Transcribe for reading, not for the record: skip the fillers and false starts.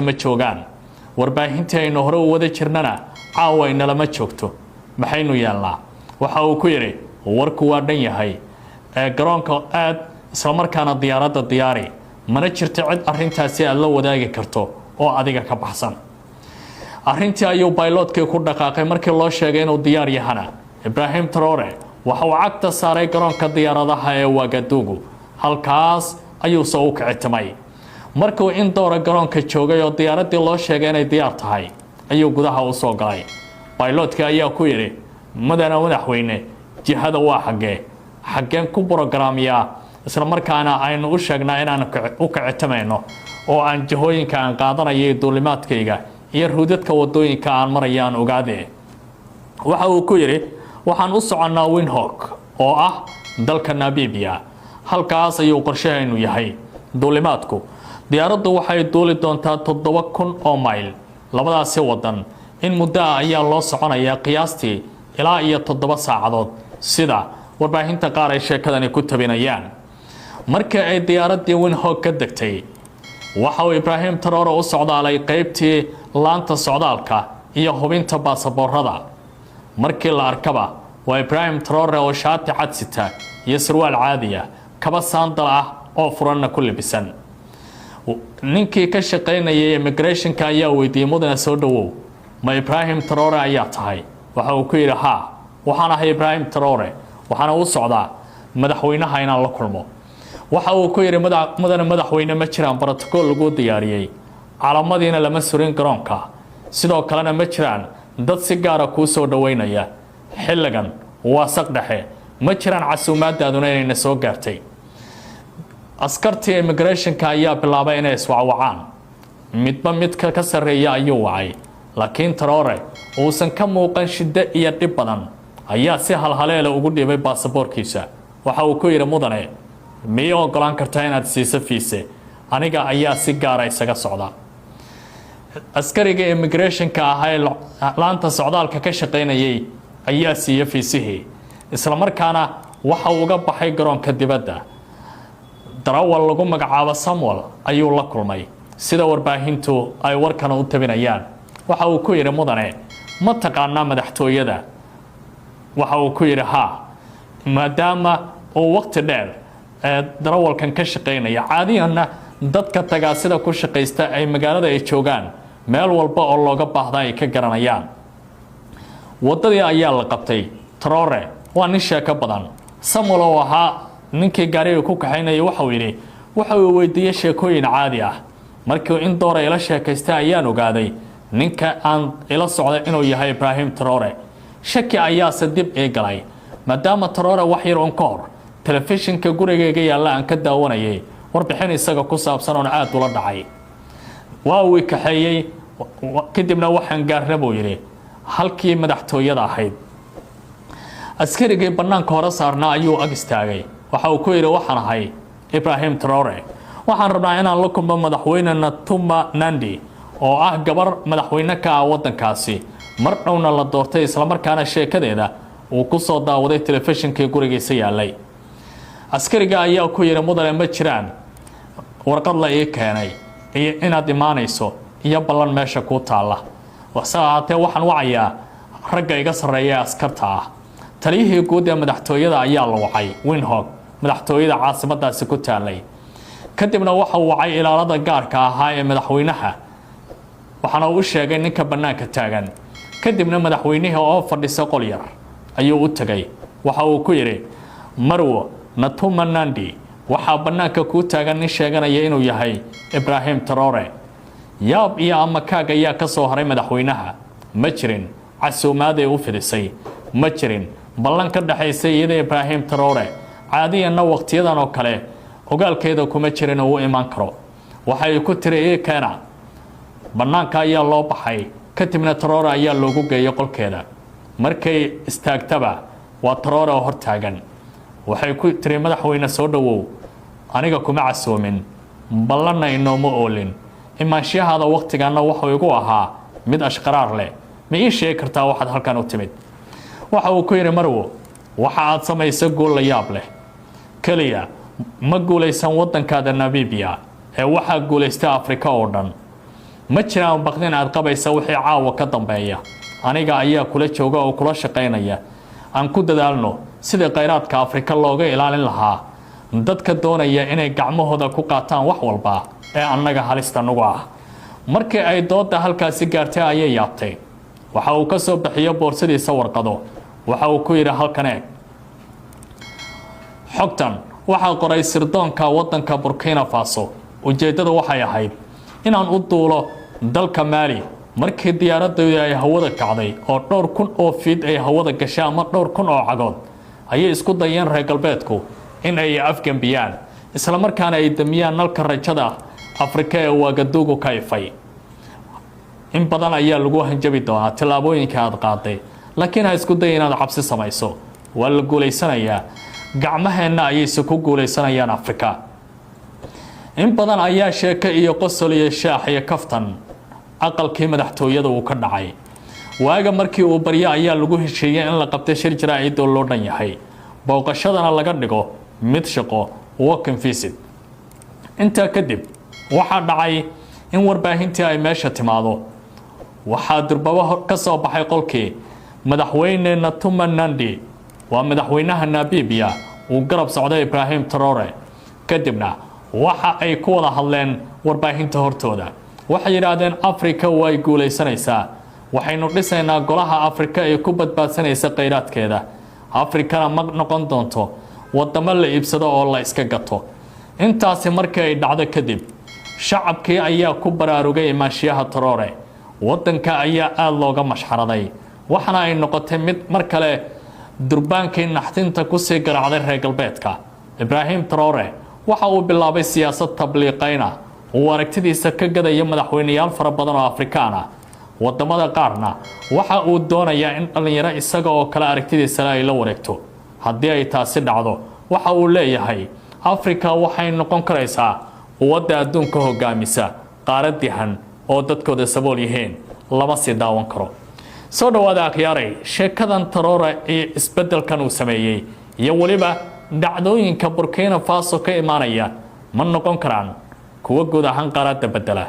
ma joogaan warbaahintii aynu hore u wada jirnana caawa inala ma joogto maxaynu yeelnaa waxa uu ku yiri warku waa dhan yahay garoonka aad isla markaana diyaaradda diyaari mana jirto cid arintaasi aad la wadaagi karto oo adiga ka baxsan arintii ayuu pilotkii ku dhaqaaqay markii loo sheegay inuu diyaar yahana Ibrahim Traore waxa uu cagta saaray garoonka diyaaradaha ee Wagadugu halkaas ayuu soo kicitmay markuu in doora garoonka joogay oo diyaaradii loo sheegay inay diyaar tahay ayuu gudaha u soo galay pilotka ayaa ku yiri madana madaxweyne jihada waa xageen ku programya isla markaana aynu u sheegnaa inaan u kicitmayno oo aan jihooyinka aan qaadanayay duulimaadkayga iyo ruudadka wadooyinka aan marayaan ogaade waxa uu ku yiri waxaan u soconaa Windhoek oo ah dalka Namibia halkaas ayuu qorshahaynu yahay duulimaadku diyaaraddu waxay duuli doontaa 7,000 oo mayl labadaasi wadan in muddo ayaa loo soconayaa qiyaastii ilaa iyo 7 saacadood sida warbaahinta qaar ay sheekadani ku tabinayaan markii ay diyaaradii Windhoek ka degtay waxa uu Ibrahim Traore u socdaalay qaybtii laanta socdaalka iyo hubinta baasaboorada markii la arkaba waa Ibrahim Traore oo shaati cad sita iyo surwaal caadi ah kaba saandal ah oo furanna ku labisan ninkii ka shaqeynayay immigration-ka ayaa weydiiyay mudane soo dhawow ma Ibrahim Traore ayaa tahay waxa uu ku yiri ha waxaan ahay Ibrahim Traore waxaan u socdaa madaxweynaha inaan la kulmo waxa uu ku yiri mudane madaxweyne ma jiraan protocol lagu diyaariyay calaamadiina lama surin garoonka sidoo kalena ma jiraan dad si gaar ah ku soo dhaweynaya xilligan waa saq dhexe ma jiraan casuumaadaduna inay soo gaartay askartii immigration-ka ayaa bilaabay inay iswacwacaan midba midka ka sareeya ayuu wacay laakiin Traore uusan ka muuqan shida iyo dhib badan ayaa si halhaleela ugu dhibay baasaboorkiisa waxa uu ku yiri mudane miyo ogolaan kartaa inaad siiso fiise aniga ayaa si gaar ah isaga socda askariga immigration-ka ahaa laanta socdaalka ka shaqeynayay ayaa siiyay fiisihii isla markaana waxa uu uga baxay garoonka dibadda darawal lagu magacaabo Samuel ayuu la kulmay sida warbaahintu ay warkan u tabinayaan waxa uu ku yiri mudane ma taqaanaa madaxtooyada waxa uu ku yiri ha maadaama uu waqti dheer darawalkan ka shaqeynaya caadiyana dadka tagaasida ku shaqeysta ay magaalada ay joogaan meel walba oo looga baahdo ay ka garanayaan wadadii ayaa la qabtay Traore waa nin sheeko badan Samuel oo ahaa ninkii gaariga ku kaxaynayay waxa uu weydiiyay sheekooyin caadi ah markii in doora ila sheekaystay ayaan ogaaday ninka aan ila socday inuu yahay Ibrahim Traore shaki ayaa sadib ee galay maadaama Traore wax yar oo ka hor telefishinka gurigayga yaala aan ka daawanayay warbixin isaga ku saabsan oo aad ula dhacay waa uu kaxeeyay kadibna waxaan gaarnaa buu yiri halkii madaxtooyada ahayd askarigii banaanka hore saarnaa ayuu ag istaagay waxa uu ku yiri waxaan ahay Ibrahim Traore waxaan rabnaa inaan la kulmo madaxweyne Netumbo Nandi oo ah gabar madaxweyne ka ah wadankaasi mar dhowna la doortay isla markaana sheekadeeda uu ku soo daawaday telefishinka gurigiisa yaalay askariga ayaa ku yiri mudane ma jiraan warqad la ii keenay iyo inaad imaanayso iyo ballan meesha ku taala wasaatee waxaan wacayaa ragga iga sareeya askarta ah taliyihii guud ee madaxtooyada ayaa la wacay Windhoek madaxtooyada caasimadaasi ku taalay kadibna waxa uu wacay ilaalada gaarka ahaa ee madaxweynaha waxaana uu sheegay ninka banaanka taagan kadibna madaxweynaha oo fadhiisa qol yar ayuu u tagay waxa uu ku yiri Marwo Netumbo Nandi waxa banaanka ku taagan nin sheeganaya inuu yahay Ibrahim Traore yaab iyo amakaaga ayaa ka soo haray madaxweynaha ma jirin casuumaad ay u fidisay ma jirin ballan ka dhaxaysay iyada Ibrahim Traore caadiyana waqtiyadan oo kale ogaalkeeda kuma jirin oo iman karo waxay ku tiri keena banaanka ayaa loo baxay kadibna Traore ayaa loogu geeyay qolkeeda markay istaagtaba waa Traore oo hor taagan waxay ku tiri madaxweyne soo dhawow aniga kuma casuumin ballanna inooma oolin imaanshahaada waqtigaana waxa igu ahaa mid ashqaraar leh ma ii sheegi kartaa waxaad halkan u timid waxa uu ku yiri Marwo waxa aad samaysay gool la yaab leh kaliya ma guulaysan wadankaada Namibia ee waxa guulaystay Afrika oo dhan ma jiraan baqdin aad qabaysa wixii caawa ka dambeeya aniga ayaa kula jooga oo kula shaqaynaya aan ku dadaalno sidii kheyraadka Afrika looga ilaalin lahaa dadka doonaya inay gacmahooda ku qaataan wax walba ee annaga halista nagu ah markii ay dooda halkaasi gaartay ayay yaabtay waxa uu ka soo bixiyo boorsadiisa warqado waxa uu ku yiri halkan eeg xogtan waxa qoray sirdoonka wadanka Burkina Faso ujeedadu waxay ahayd inaan u duulo dalka Mali markii diyaaraddu ay hawada kacday oo dhowr kun oo fiid ay hawada gashay ama dhowr kun oo cagood ayay isku dayeen reer galbeedku in ay afgambiyaan isla markaana ay damiyaan nalka rajada Afrika ee Wagadugu ka ifay in badan ayaa lagu hanjabi doonaa tilaabooyinka aad qaaday laakiin ha isku day inaad cabsi samayso waa la guuleysanayaa gacmaheena ayay ku guuleysanayaan Afrika in badan ayaa sheeka iyo qosol iyo shaax iyo kaftan aqalkii madaxtooyada uu ka dhacay waaga markii uu baryo ayaa lagu heshiiyay in la qabto shir jaraa'id oo loo dhan yahay booqashadana laga dhigo mid shaqo walking visit inta kadib waxa dhacay in warbaahintii ay meesha timaado waxa durbaba ka soo baxay qolkii madaxweyne Natuma Nandi waa madaxweynaha Namibia uu garab socday Ibrahim Traore kadibna waxa ay ku wada hadleen warbaahinta hortooda waxay yiraahdeen Afrika way guuleysanaysaa waxaynu dhisaynaa golaha Afrika ee ku badbaadsanaysa kheyraadkeeda Afrikana ma noqon doonto wadamo la iibsado oo la iska gato intaasi markii ay dhacdo kadib shacabkii ayaa ku baraarugay maashiyaha Traore wadanka ayaa aad looga mashxaraday waxana ay noqotay mid mar kale durbaankii naxdinta ku sii garaacday reer galbeedka Ibrahim Traore waxa uu bilaabay siyaasad tabliiqayna oo aragtidiisa ka gadaya madaxweynayaal fara badan oo Afrikaan ah wadamada qaarna waxa uu doonayaa in dhalinyaro isaga oo kala aragtidiisa ay la wareegto haddii ay taasi dhacdo waxa uu leeyahay Afrika waxay noqon karaysaa wadda adduunka hogaamisa qaaradihan oo dadkooda sabool yihiin lama sii daawan karo soo dhawaada akhyaaray sheekadan Traore ee isbedelkan uu sameeyay iyo waliba dhacdooyinka Burkina Faso ka imaanaya ma noqon karaan kuwa guud ahaan qaaradda bedela